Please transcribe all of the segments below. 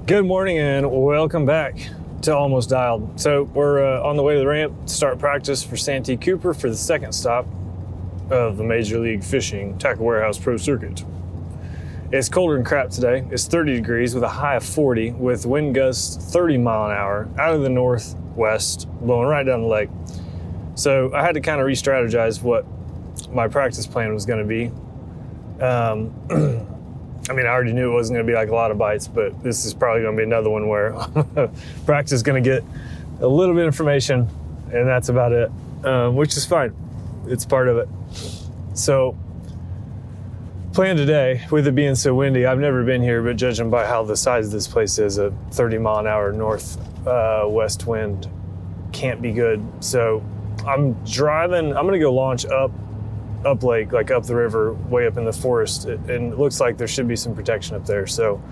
Good morning and welcome back to Almost Dialed. So we're on the way to the ramp to start practice for Santee Cooper for the second stop of the Major League Fishing Tackle Warehouse Pro Circuit. It's colder than crap today. It's 30 degrees with a high of 40 with wind gusts 30 mile an hour out of the northwest blowing right down the lake. So I had to kind of re-strategize what my practice plan was going to be. I mean, I already knew it wasn't going to be like a lot of bites, but this is probably going to be another one where practice is going to get a little bit of information, and that's about it, which is fine. It's part of it. So, plan today, with it being so windy, I've never been here, but judging by how the size of this place is, a 30 mile an hour northwest wind can't be good. So, I'm driving, I'm going to go launch up lake, like up the river, way up in the forest, and it looks like there should be some protection up there. So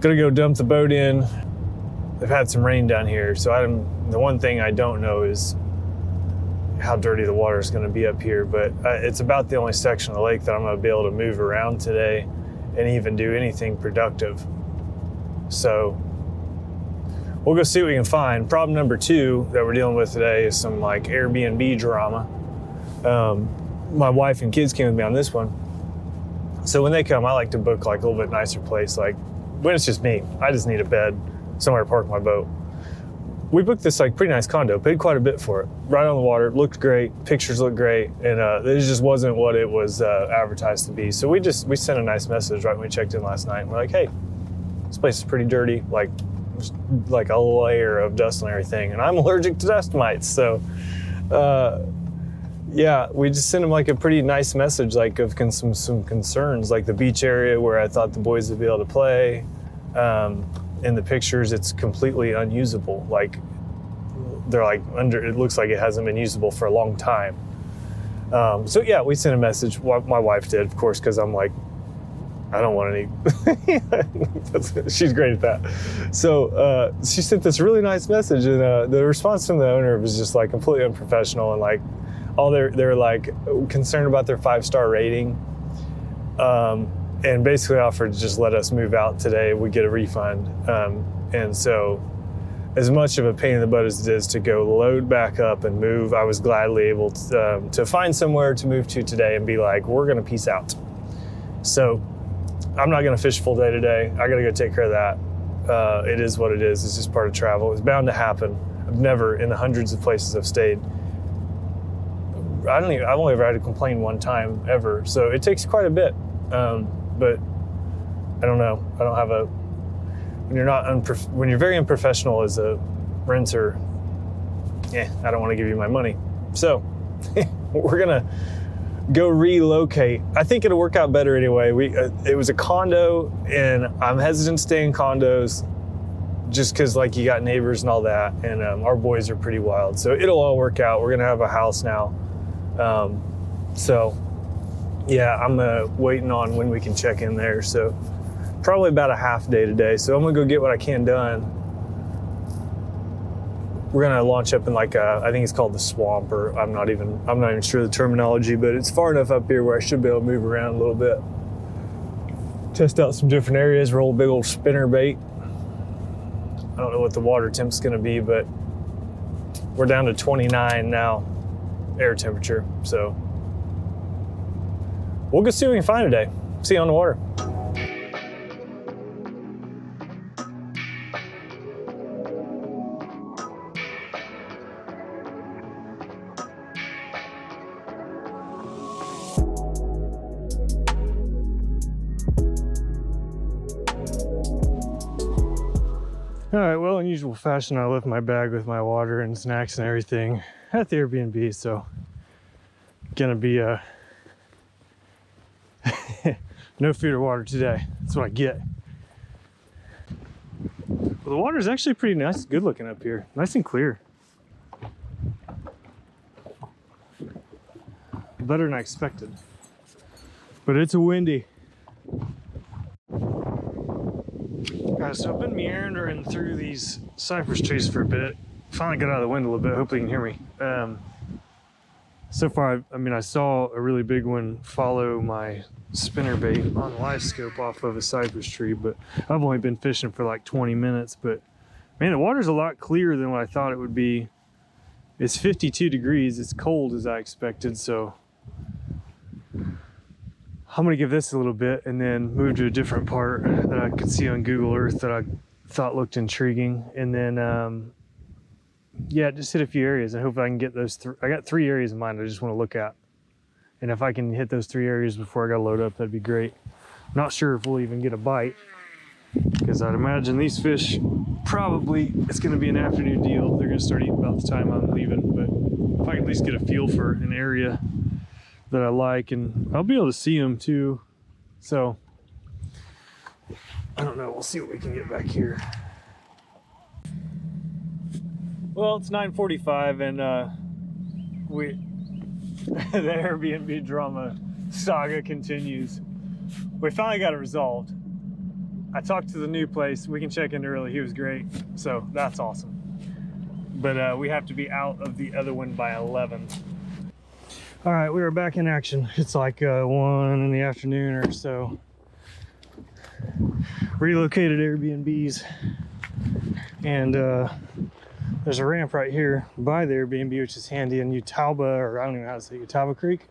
gonna go dump the boat in. They've had some rain down here, so the one thing I don't know is how dirty the water is going to be up here, but it's about the only section of the lake that I'm going to be able to move around today and even do anything productive. So we'll go see what we can find. Problem number 2 that we're dealing with today is some like Airbnb drama. My wife and kids came with me on this one. So when they come, I like to book like a little bit nicer place. Like when it's just me, I just need a bed, somewhere to park my boat. We booked this like pretty nice condo, paid quite a bit for it. Right on the water, looked great, pictures looked great, and it just wasn't what it was advertised to be. So we sent a nice message right when we checked in last night. And we're like, hey, this place is pretty dirty, like a layer of dust and everything. And I'm allergic to dust mites, so yeah, we just sent them like a pretty nice message, like of some concerns, like the beach area where I thought the boys would be able to play. In the pictures, it's completely unusable. Like they're like it looks like it hasn't been usable for a long time. So yeah, we sent a message. My wife did, of course, because I'm like, I don't want any. She's great at that. So she sent this really nice message, and the response from the owner was just like completely unprofessional, and like they're like concerned about their 5-star rating, and basically offered to just let us move out today. We get a refund, and so as much of a pain in the butt as it is to go load back up and move, I was gladly able to find somewhere to move to today and be like, we're gonna peace out. So I'm not gonna fish full day today. I gotta go take care of that. It is what it is. It's just part of travel. It's bound to happen. I've never, in the hundreds of places I've stayed, I've only ever had to complain one time ever. So it takes quite a bit. But I don't know. I don't have when you're very unprofessional as a renter, I don't want to give you my money. So we're gonna go relocate. I think it'll work out better anyway. It was a condo, and I'm hesitant to stay in condos just because like you got neighbors and all that, and our boys are pretty wild. So it'll all work out. We're gonna have a house now. So yeah, I'm waiting on when we can check in there. So probably about a half day today. So I'm gonna go get what I can done. We're gonna launch up in like I think it's called the swamp, or I'm not even sure the terminology, but it's far enough up here where I should be able to move around a little bit. Test out some different areas, roll a big old spinner bait. I don't know what the water temp's gonna be, but we're down to 29 now, air temperature. So we'll go see what we can find today. See you on the water. All right, well, in usual fashion, I left my bag with my water and snacks and everything at the Airbnb, so gonna be no food or water today. That's what I get. Well, the water is actually pretty nice, good looking up here. Nice and clear. Better than I expected. But it's a windy. Guys, so I've been meandering through these cypress trees for a bit. Finally got out of the wind a little bit. Hopefully you can hear me. So far, I mean, I saw a really big one follow my spinnerbait on live scope off of a cypress tree, but I've only been fishing for like 20 minutes. But man, the water's a lot clearer than what I thought it would be. It's 52 degrees. It's cold as I expected, so I'm gonna give this a little bit and then move to a different part that I could see on Google Earth that I thought looked intriguing. And then, yeah, just hit a few areas and hopefully I can get those. I got 3 areas in mind I just want to look at. And if I can hit those 3 areas before I gotta load up, that'd be great. Not sure if we'll even get a bite, because I'd imagine these fish probably, it's gonna be an afternoon deal. They're gonna start eating about the time I'm leaving, but if I can at least get a feel for an area that I like, and I'll be able to see them too. So I don't know, we'll see what we can get back here. Well, it's 9:45 and the Airbnb drama saga continues. We finally got it resolved. I talked to the new place. We can check in early. He was great, so that's awesome. But we have to be out of the other one by 11. All right, we are back in action. It's like 1 in the afternoon or so. Relocated Airbnbs, and there's a ramp right here by the Airbnb, which is handy in Utah, or I don't even know how to say Utah Creek.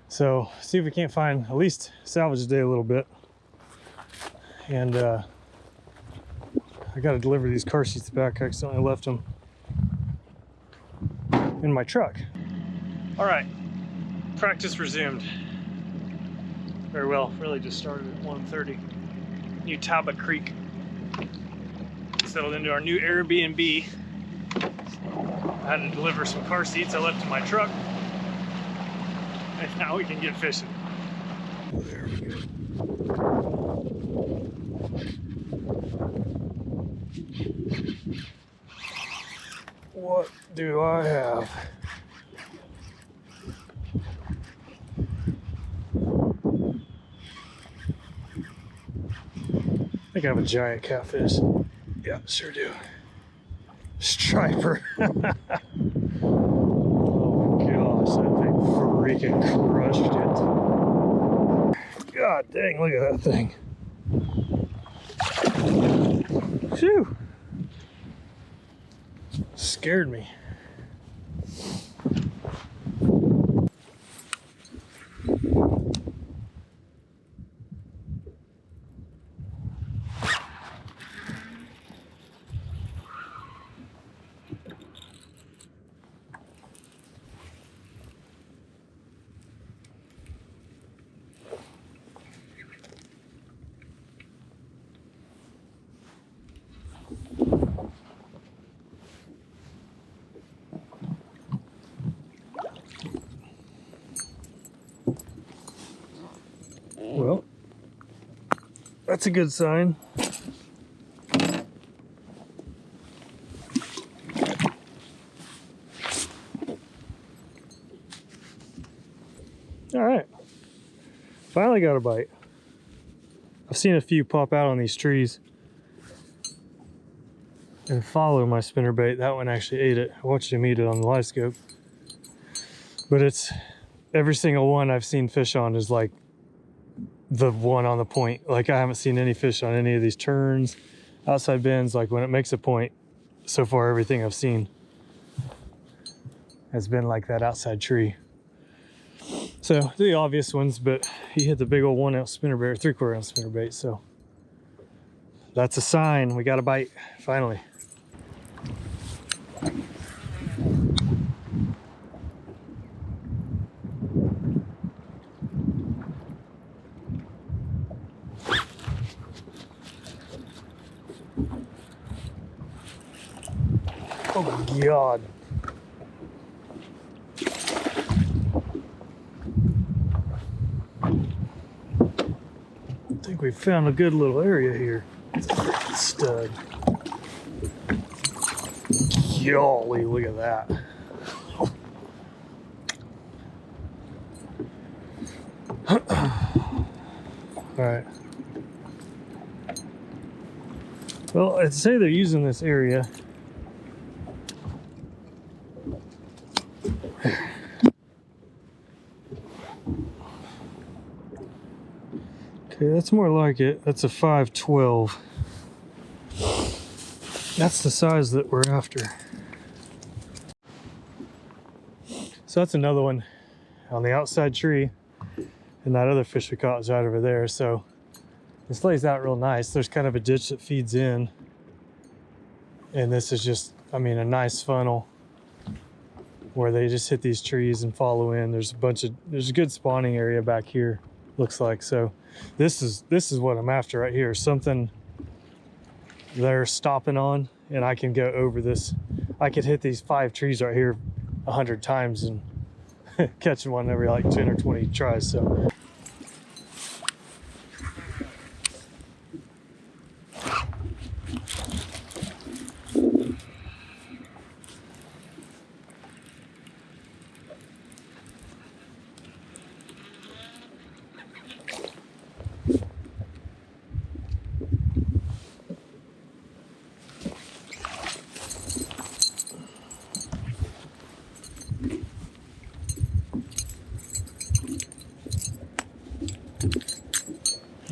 So see if we can't find, at least salvage the day a little bit. And I got to deliver these car seats back. I accidentally left them in my truck. All right, practice resumed. Very well, really just started at 1:30. Utah Creek. Settled into our new Airbnb. I had to deliver some car seats I left in my truck. And now we can get fishing. There we go. What do I have? I think I have a giant catfish. Yeah, sure do. Striper. Oh my gosh, that thing freaking crushed it. God dang, look at that thing. Phew. Scared me. Well, that's a good sign. All right, finally got a bite. I've seen a few pop out on these trees and follow my spinnerbait. That one actually ate it. I watched him eat it on the live scope. But it's every single one I've seen fish on is like the one on the point. Like I haven't seen any fish on any of these turns, outside bends. Like when it makes a point, so far everything I've seen has been like that outside tree. So the obvious ones, but he hit the big old 1 ounce spinnerbait, or 3/4 ounce spinnerbait. So that's a sign we got a bite finally. Oh God. I think we found a good little area here. It's a freaking stud. Golly, look at that. All right. Well, I'd say they're using this area. Yeah, that's more like it. That's a 512. That's the size that we're after. So that's another one on the outside tree. And that other fish we caught is right over there. So this lays out real nice. There's kind of a ditch that feeds in. And this is just, I mean, a nice funnel where they just hit these trees and follow in. There's a good spawning area back here, looks like. So this is what I'm after right here. Something they're stopping on, and I can go over this. I could hit these 5 trees right here 100 times and catch one every like 10 or 20 tries. So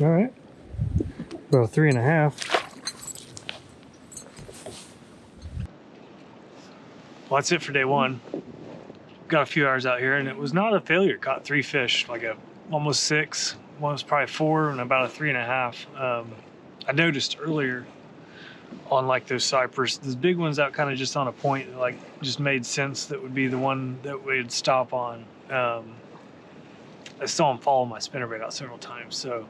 all right, about 3.5. Well, that's it for day one. Got a few hours out here, and it was not a failure. Caught 3 fish, like almost 6. One was probably 4, and about a 3.5. I noticed earlier on like those cypress, those big ones out kind of just on a point that like just made sense. That would be the one that we'd stop on. I saw them follow my spinnerbait out several times, so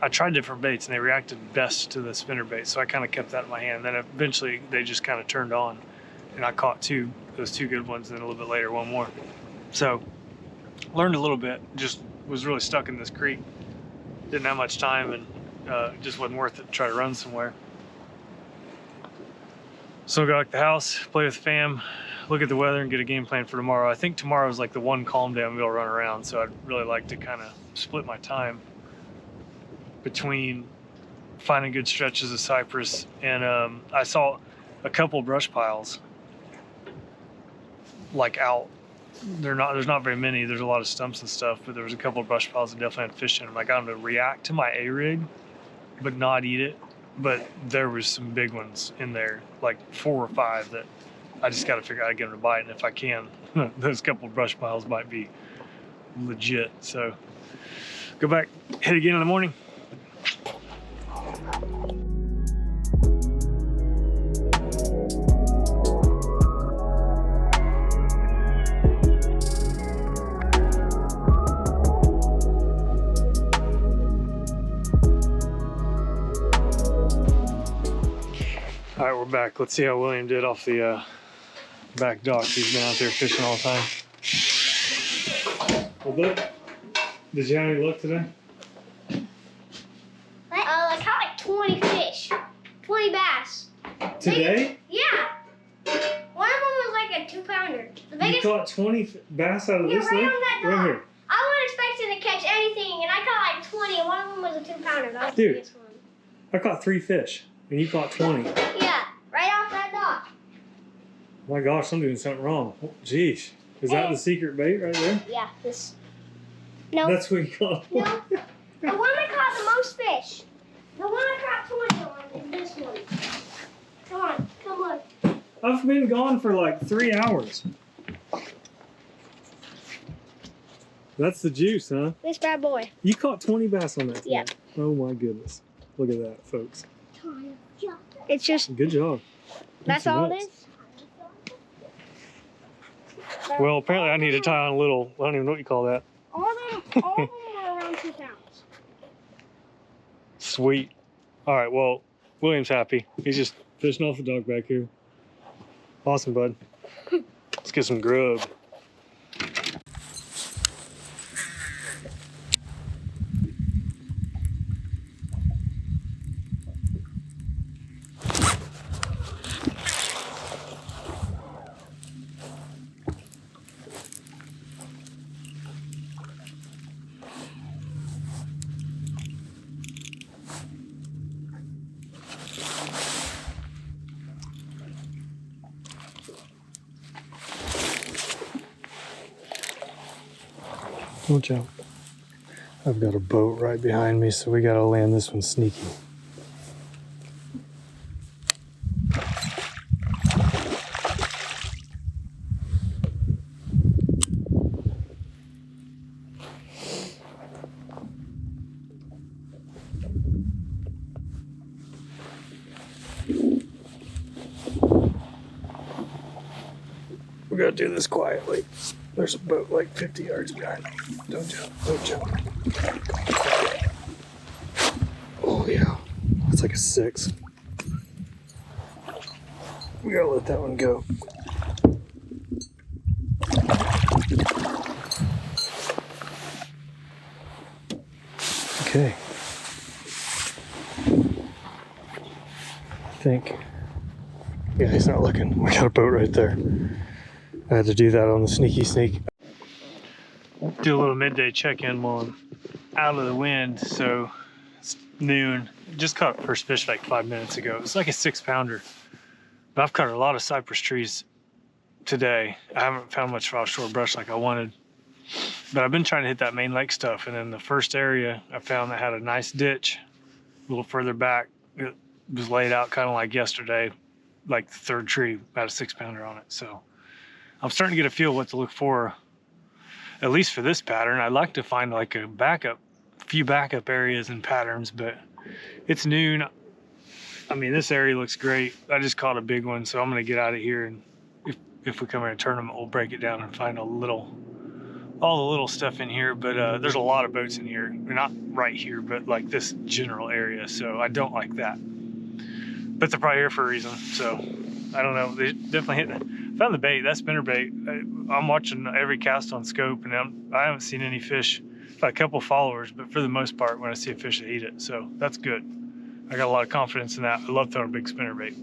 I tried different baits and they reacted best to the spinnerbait, so I kind of kept that in my hand. Then eventually they just kind of turned on, and I caught those 2 good ones, and then a little bit later 1 more. So learned a little bit. Just was really stuck in this creek. Didn't have much time, and it just wasn't worth it to try to run somewhere. So go back to the house, play with the fam, look at the weather, and get a game plan for tomorrow. I think tomorrow is like the one calm day I'm gonna be able to run around, so I'd really like to kind of split my time between finding good stretches of cypress, and I saw a couple brush piles like out. There's not very many. There's a lot of stumps and stuff, but there was a couple of brush piles that definitely had fish in them. I got them to react to my A-rig, but not eat it. But there was some big ones in there, like 4 or 5 that I just got to figure out how to get them to bite. And if I can, those couple of brush piles might be legit. So go back, hit again in the morning. All right, we're back. Let's see how William did off the back dock. He's been out there fishing all the time. Well, Bud, did you have any luck today? I caught like 20 fish, 20 bass. Today? Yeah. One of them was like a 2-pounder. You caught 20 bass out of this lake? Right here. I wasn't expecting to catch anything, and I caught like 20, and one of them was a 2-pounder. That was the biggest one. I caught 3 fish, and you caught 20. Yeah, right off that dock. My gosh, I'm doing something wrong. Oh, geez. Is that the secret bait right there? Yeah, this. No. That's what you caught. No. The one that caught the most fish. The one I caught 20 on is this one. Come on, come look. I've been gone for like 3 hours. That's the juice, huh? This bad boy. You caught 20 bass on that. Yeah. Oh my goodness. Look at that, folks. It's just. Good job. That's all it is? Well, apparently I need to tie on a little, I don't even know what you call that. All of them are around 2 pounds. Sweet. All right, well, William's happy. He's just fishing off the dock back here. Awesome, bud. Let's get some grub. Watch out. I've got a boat right behind me, so we gotta land this one sneaky. We gotta do this quietly. There's a boat like 50 yards behind me. Don't jump, don't jump. Oh yeah, that's like a 6. We gotta let that one go. Okay. I think, yeah, he's not looking. We got a boat right there. I had to do that on the sneaky sneak. Do a little midday check-in while I'm out of the wind. So it's noon. Just caught first fish like 5 minutes ago. It's like a 6-pounder. But I've caught a lot of cypress trees today. I haven't found much offshore brush like I wanted. But I've been trying to hit that main lake stuff. And then the first area I found that had a nice ditch a little further back. It was laid out kind of like yesterday, like the third tree, about a 6-pounder on it. So I'm starting to get a feel what to look for, at least for this pattern. I'd like to find like a few backup areas and patterns, but it's noon. I mean, this area looks great. I just caught a big one, so I'm gonna get out of here, and if we come in a tournament, we'll break it down and find all the little stuff in here. But there's a lot of boats in here. Not right here, but like this general area, so I don't like that. But they're probably here for a reason, so I don't know. They definitely hit it. Found the bait. That spinner bait. I'm watching every cast on scope, and I haven't seen any fish. Got a couple followers, but for the most part, when I see a fish, I eat it. So that's good. I got a lot of confidence in that. I love throwing a big spinner bait.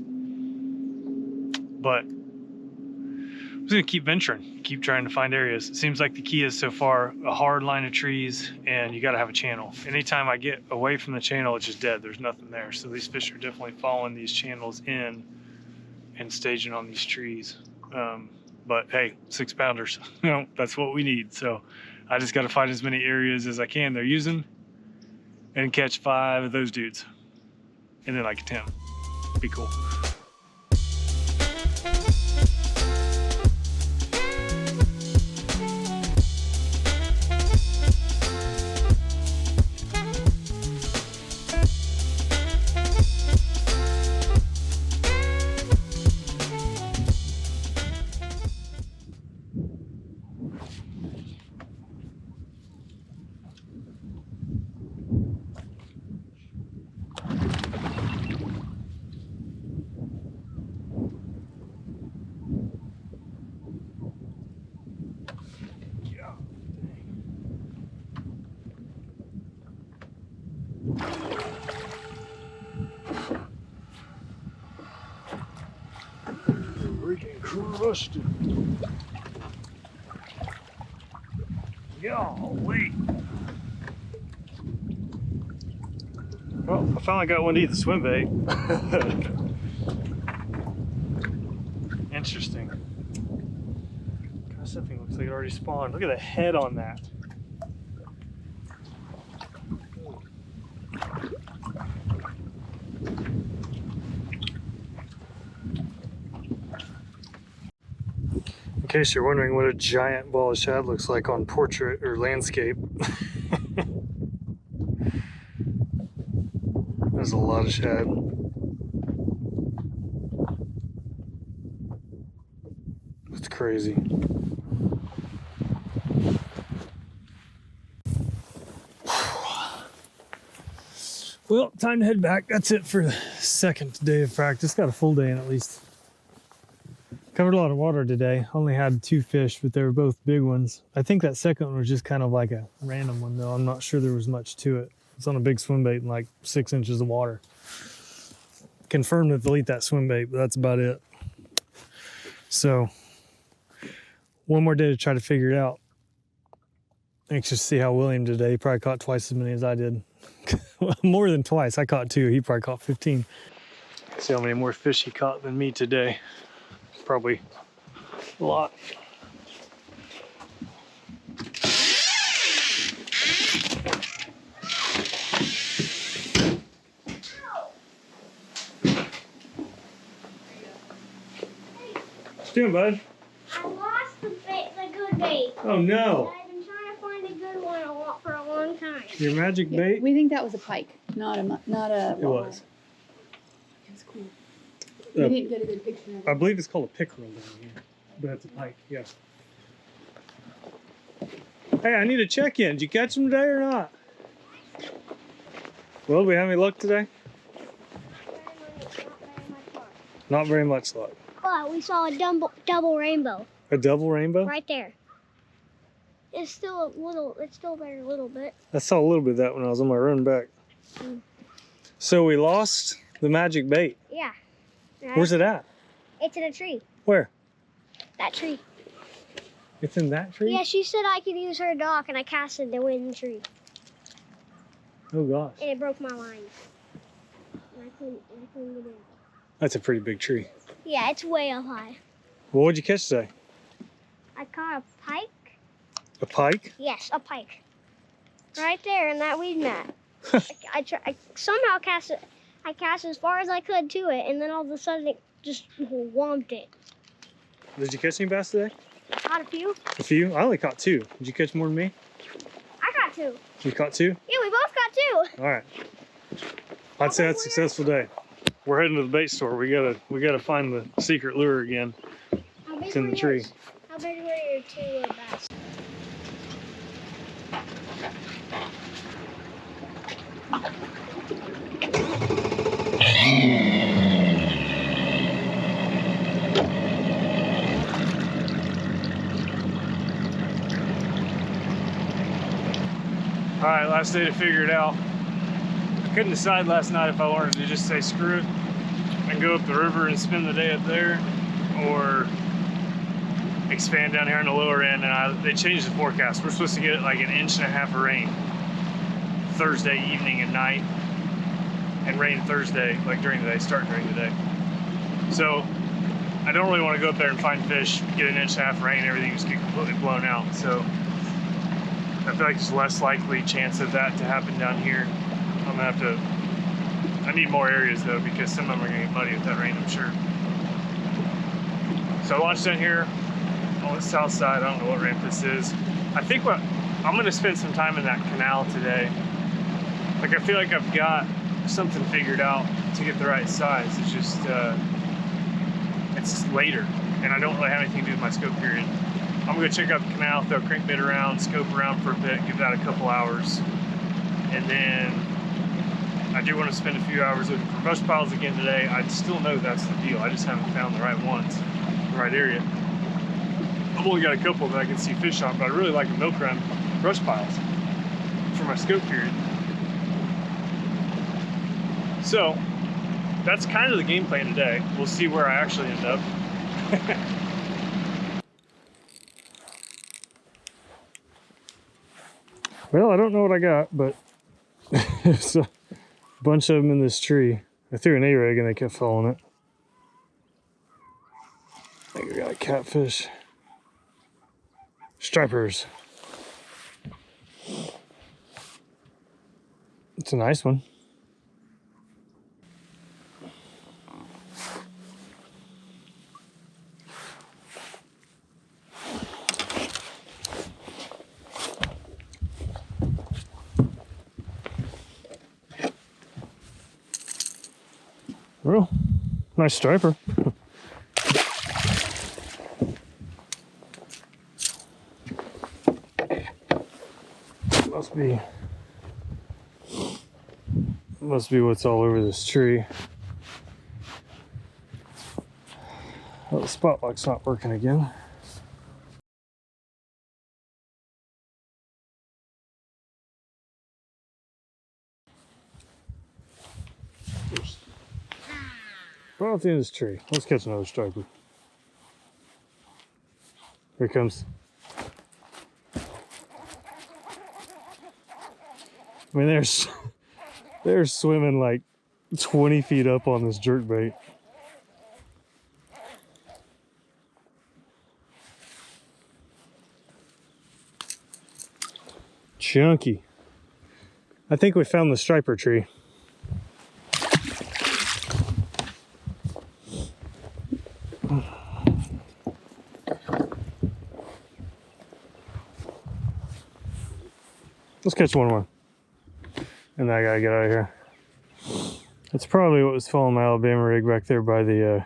But I'm just gonna keep venturing, keep trying to find areas. It seems like the key is so far a hard line of trees, and you got to have a channel. Anytime I get away from the channel, it's just dead. There's nothing there. So these fish are definitely following these channels in and staging on these trees. But hey, 6-pounders, you know, that's what we need. So I just got to find as many areas as I can they're using and catch 5 of those dudes. And then like a 10. Be cool. Freaking crushed it. Golly. Well, I finally got one to eat the swim bait. Interesting. Gosh, that thing looks like it already spawned. Look at the head on that. In case you're wondering what a giant ball of shad looks like on portrait or landscape. There's a lot of shad. It's crazy. Well, time to head back. That's it for the second day of practice. Got a full day in at least. Covered a lot of water today. Only had 2 fish, but they were both big ones. I think that second one was just kind of like a random one, though. I'm not sure there was much to it. It's on a big swim bait in like 6 inches of water. Confirmed that they'll eat that swim bait, but that's about it. So, one more day to try to figure it out. Anxious to see how William today. He probably caught twice as many as I did. More than twice. I caught 2. He probably caught 15. See how many more fish he caught than me today. Probably a lot. doing, bud? I lost the good bait. Oh no! I've been trying to find a good one for a long time. Your magic bait? We think that was a pike, not a. It was. It was cool. We didn't get a good picture of it. I believe it's called a pickerel down here, but it's a pike. Yeah. Hey, I need a check-in. Did you catch him today or not? Well, do we have any luck today? Not very much luck. But we saw a double rainbow A double rainbow? right there. It's still there a little bit. I saw a little bit of that when I was on my run back. So we lost the magic bait. Yeah. Where's it at? It's in a tree. Where? That tree. It's in that tree? Yeah, she said I could use her dock, and I casted the wind tree. Oh gosh. And it broke my line. And I couldn't get in. That's a pretty big tree. Yeah, it's way up high. Well, what'd you catch today? I caught a pike. A pike? Yes, a pike. Right there in that weed mat. I somehow cast it. I cast as far as I could to it, and then all of a sudden it just whomped it. Did you catch any bass today? Caught a few. A few? I only caught 2. Did you catch more than me? I caught 2. You caught 2? Yeah, we both got 2. All right. I'd say that's a successful day. We're heading to the bait store. We gotta find the secret lure again. It's in the tree. How big were your 2 bass? All right, last day to figure it out. I couldn't decide last night if I wanted to just say screw it and go up the river and spend the day up there, or expand down here on the lower end. And they changed the forecast. We're supposed to get like 1.5 inches of rain Thursday evening and night, and rain Thursday, like during the day, starting during the day. So I don't really want to go up there and find fish, get 1.5 inches rain, everything just get completely blown out. So I feel like there's less likely chance of that to happen down here. I'm gonna have to, I need more areas though, because some of them are gonna get muddy with that rain, I'm sure. So I launched down here on the south side. I don't know what ramp this is. I think I'm gonna spend some time in that canal today. Like, I feel like I've got something figured out to get the right size. It's just, it's later, and I don't really have anything to do with my scope period. I'm gonna check out the canal, throw a crankbait around, scope around for a bit, give that a couple hours. And then I do want to spend a few hours looking for brush piles again today. I still know that's the deal. I just haven't found the right ones, the right area. I've only got a couple that I can see fish on, but I really like the milk run brush piles for my scope period. So that's kind of the game plan today. We'll see where I actually end up. Well, I don't know what I got, but there's a bunch of them in this tree. I threw an A-rag and they kept following it. I think I got a catfish. Stripers. It's a nice one. Well, nice striper. Must be what's all over this tree. Oh, the spot lock's not working again. Right off the end of this tree. Let's catch another striper. Here it comes. I mean, they're swimming like 20 feet up on this jerkbait. Chunky. I think we found the striper tree. Let's catch one more. And I gotta get out of here. That's probably what was following my Alabama rig back there by the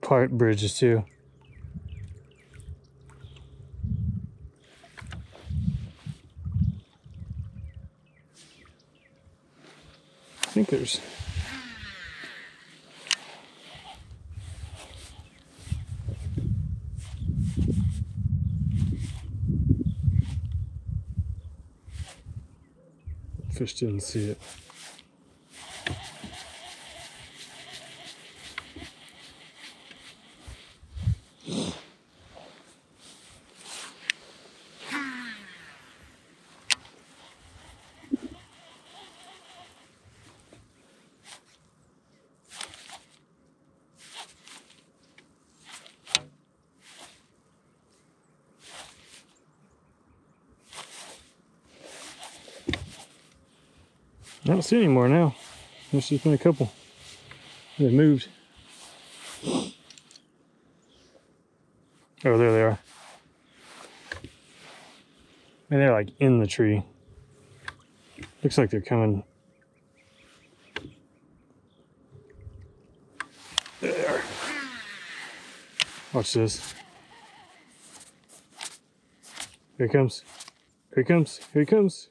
pipe bridges too. I think there's... Fish didn't see it. I don't see any more now. There's just been a couple. They moved. Oh, there they are. And they're like in the tree. Looks like they're coming. There they are. Watch this. Here he comes. Here he comes. Here he comes.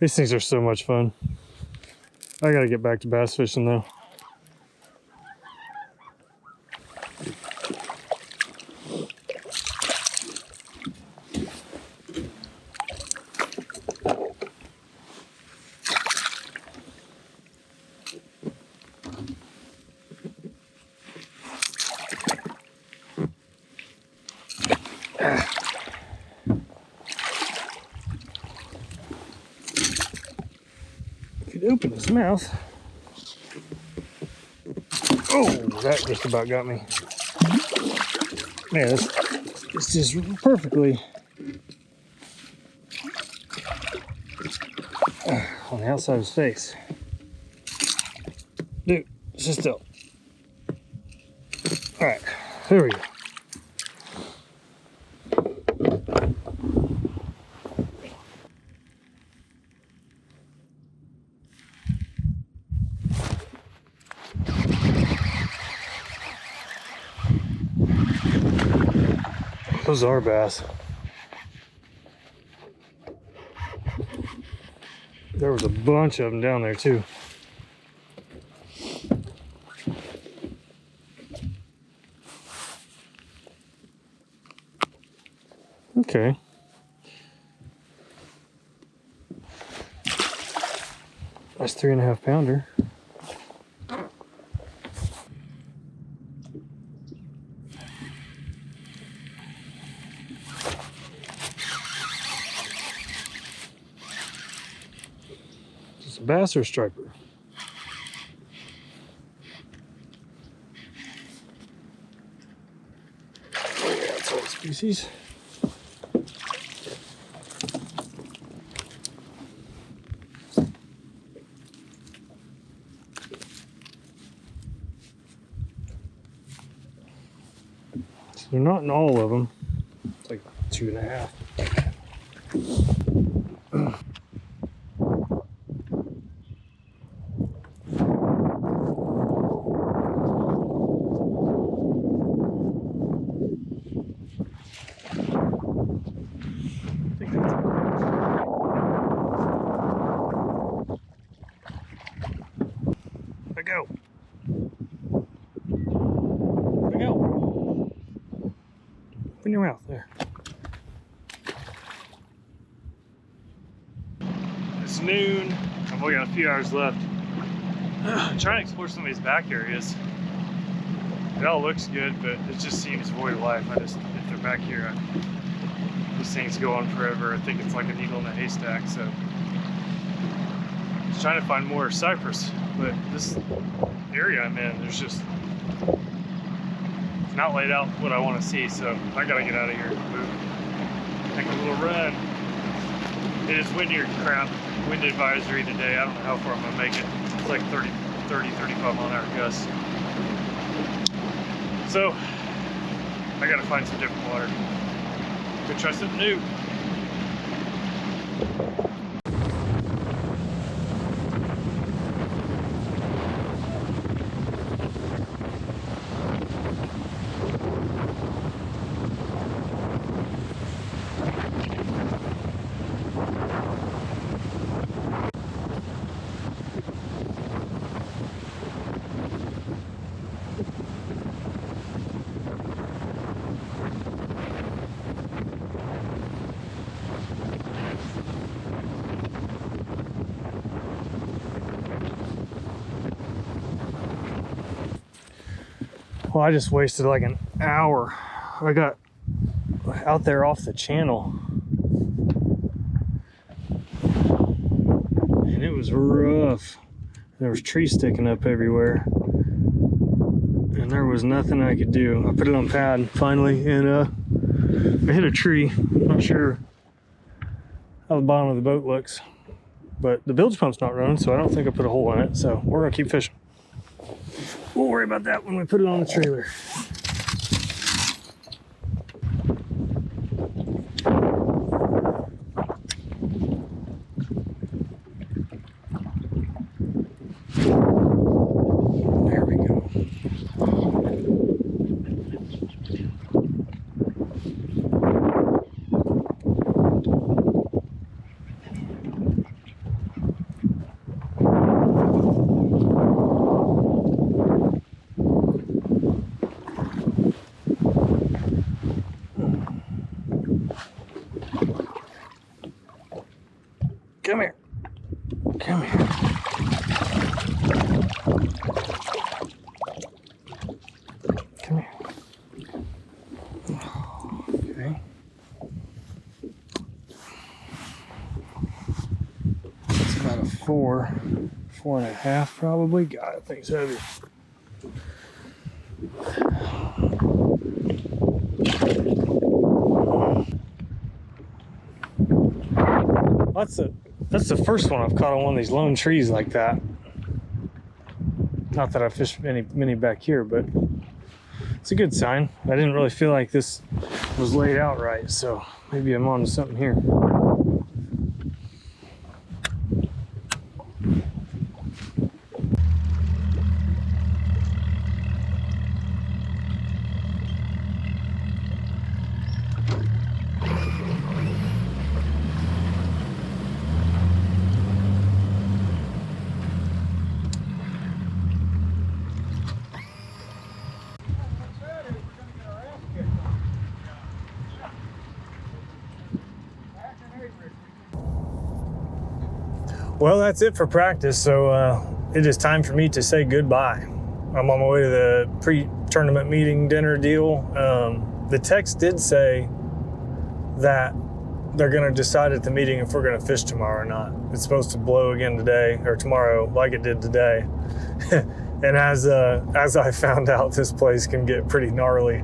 These things are so much fun. I gotta get back to bass fishing though. Open his mouth. Oh, that just about got me. Man, it's just perfectly on the outside of his face. Dude, sit still. All right, there we go. Those are bass. There was a bunch of them down there too. Okay. That's 3.5 pounder. Bass or striper? Oh yeah, it's all species. So they're not in all of them. It's like 2.5. Go. There go. Open your mouth there. It's noon. I've only got a few hours left. I'm trying to explore some of these back areas. It all looks good, but it just seems void of life. If they're back here, these things go on forever. I think it's like a needle in a haystack. So, just trying to find more cypress. But this area I'm in, there's just, it's not laid out what I want to see, so I gotta get out of here and move. Take a little run. It is windy or crap. wind advisory today. I don't know how far I'm gonna make it. It's like 30, 35 mile an hour gusts. So I gotta find some different water. Go try something new. Well, I just wasted like an hour. I got out there off the channel and it was rough. There was trees sticking up everywhere and there was nothing I could do. I put it on pad finally and I hit a tree. I'm not sure how the bottom of the boat looks, but the bilge pump's not running, so I don't think I put a hole in it. So we're gonna keep fishing. We'll worry about that when we put it on the trailer. There we go. Come here. Come here. Come here. Okay. It's about a 4.5 probably. God, that thing's heavy. That's the first one I've caught on one of these lone trees like that. Not that I fished many back here, but it's a good sign. I didn't really feel like this was laid out right, so maybe I'm on to something here. Well, that's it for practice, so it is time for me to say goodbye. I'm on my way to the pre-tournament meeting dinner deal. The text did say that they're going to decide at the meeting if we're going to fish tomorrow or not. It's supposed to blow again today, or tomorrow, like it did today. And as I found out, this place can get pretty gnarly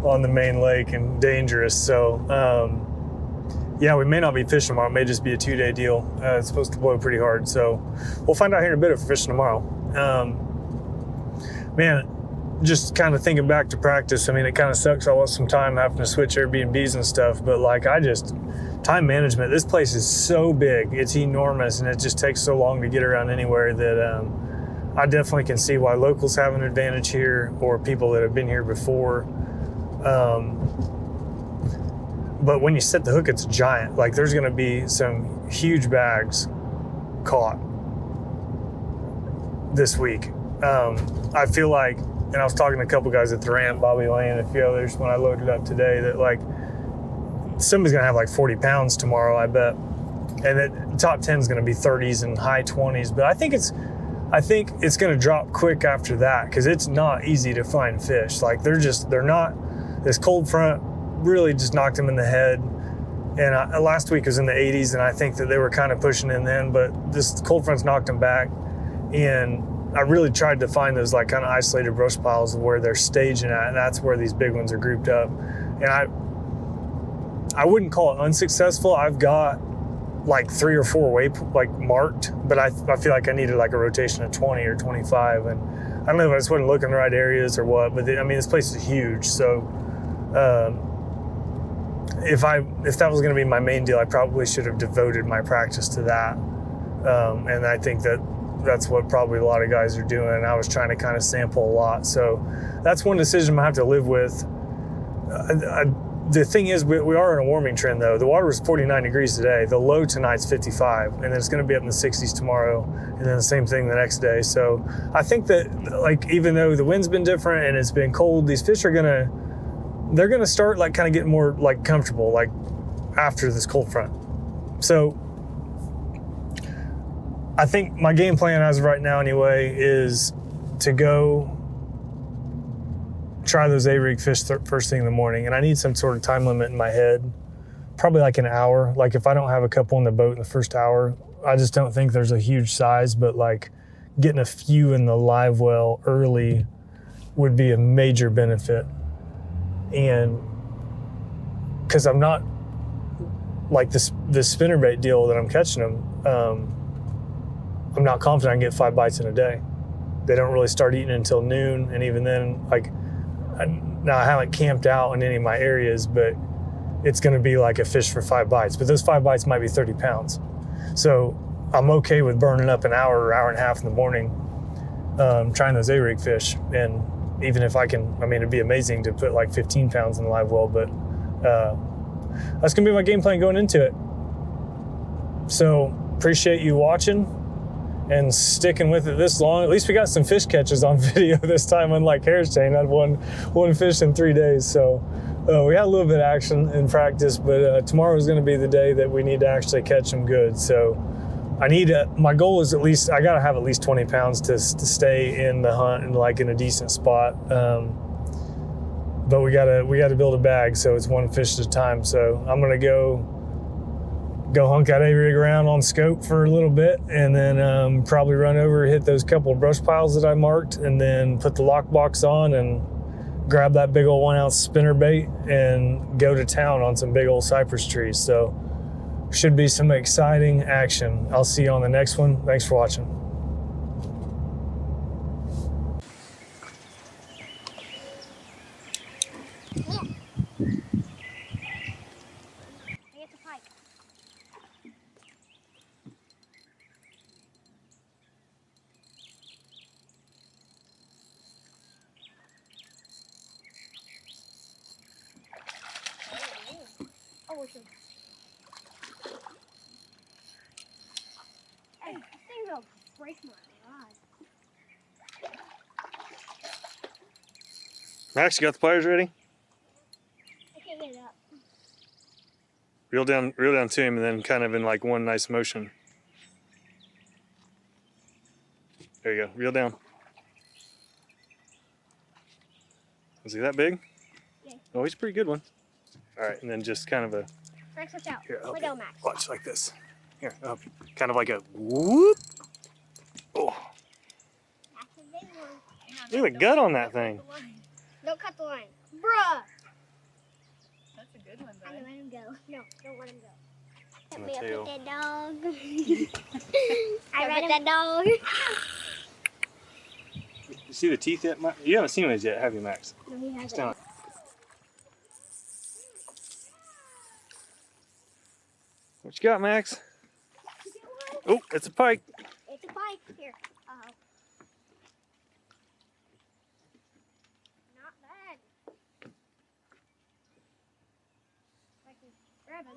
on the main lake and dangerous, so yeah, we may not be fishing tomorrow. It may just be a 2-day deal. It's supposed to blow pretty hard. So we'll find out here in a bit if we're fishing tomorrow. Man, just kind of thinking back to practice, I mean, it kind of sucks. I lost some time having to switch Airbnbs and stuff, but like time management, this place is so big. It's enormous and it just takes so long to get around anywhere that I definitely can see why locals have an advantage here or people that have been here before. But when you set the hook, it's giant. Like there's gonna be some huge bags caught this week. I feel like, and I was talking to a couple guys at the ramp, Bobby Lane and a few others when I loaded up today, that like somebody's gonna have like 40 pounds tomorrow, I bet. And the top 10 is gonna be 30s and high 20s. But I think it's gonna drop quick after that because it's not easy to find fish. Like they're not, this cold front really just knocked them in the head. And last week was in the 80s, and I think that they were kind of pushing in then, but this cold front's knocked them back. And I really tried to find those like kind of isolated brush piles where they're staging at, and that's where these big ones are grouped up. And I wouldn't call it unsuccessful. I've got like 3 or 4 marked, but I feel like I needed like a rotation of 20 or 25, and I don't know if I just wasn't looking in the right areas or what, but I mean, this place is huge, so if that was going to be my main deal, I probably should have devoted my practice to that, and I think that's what probably a lot of guys are doing. I was trying to kind of sample a lot, so that's one decision I have to live with. The thing is, we are in a warming trend though. The water was 49 degrees today. The low tonight's 55, and then it's going to be up in the 60s tomorrow, and then the same thing the next day. So I think that, like, even though the wind's been different and it's been cold, these fish are they're gonna start like kind of getting more like comfortable like after this cold front. So I think my game plan as of right now anyway is to go try those A-rig fish first thing in the morning, and I need some sort of time limit in my head, probably like an hour. Like if I don't have a couple in the boat in the first hour, I just don't think there's a huge size, but like getting a few in the live well early would be a major benefit. And because I'm not like this spinnerbait deal that I'm catching them, I'm not confident I can get 5 bites in a day. They don't really start eating until noon, and even then, like, now I haven't camped out in any of my areas, but it's going to be like a fish for 5 bites. But those 5 bites might be 30 pounds. So I'm okay with burning up an hour or hour and a half in the morning trying those A-rig fish. And even if I can, I mean, it'd be amazing to put like 15 pounds in the live well, but that's going to be my game plan going into it. So appreciate you watching and sticking with it this long. At least we got some fish catches on video this time, unlike Harris Chain. I had one fish in 3 days. So we had a little bit of action in practice, but tomorrow is going to be the day that we need to actually catch them good. So my goal is I got to have at least 20 pounds to stay in the hunt and like in a decent spot. But we got to build a bag. So it's one fish at a time. So I'm going to go hunk that A-rig around on scope for a little bit, and then probably run over, hit those couple of brush piles that I marked, and then put the lockbox on and grab that big old 1 ounce spinner bait and go to town on some big old cypress trees. So should be some exciting action. I'll see you on the next one. Thanks for watching. I get the pike. Oh, it's a... Hey, this thing's gonna break my rod. Max, you got the pliers ready? I can't get it up. Reel down to him, and then kind of in like one nice motion. There you go. Reel down. Was he that big? Yeah. Oh, he's a pretty good one. All right, and then just kind of a... Max, watch out. Here, I'll Let help go, you. Max. Watch like this. Here, I'll help you. Kind of like a whoop. Oh, That's a big one. look at the gut on that thing. Don't cut the line. Bruh! That's a good one, I'm bud. gonna let him go. No, don't let him go. Hit On me the up tail. with that dog. I read that dog. You see the teeth yet, Max? You haven't seen those yet, have you, Max? No, he It's hasn't. down. What you got, Max? Oh, it's a pike. It's a pike. Here. Not bad. I can grab him.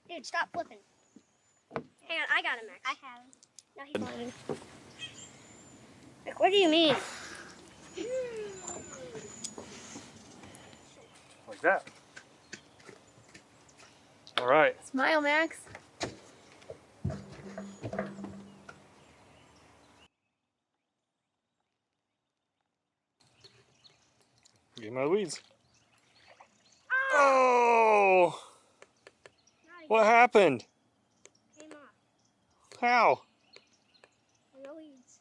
Dude, stop flipping. Hang on, I got him, Max. I have him. No, he's flying. Like, what do you mean? Like that. All right. Smile, Max. Get him out of the weeds. Oh! What happened? Came off. How? No weeds.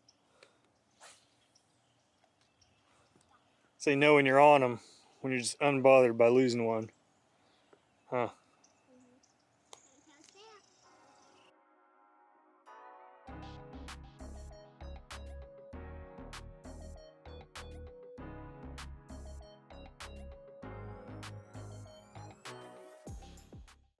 Say no when you're on them, when you're just unbothered by losing one. Huh.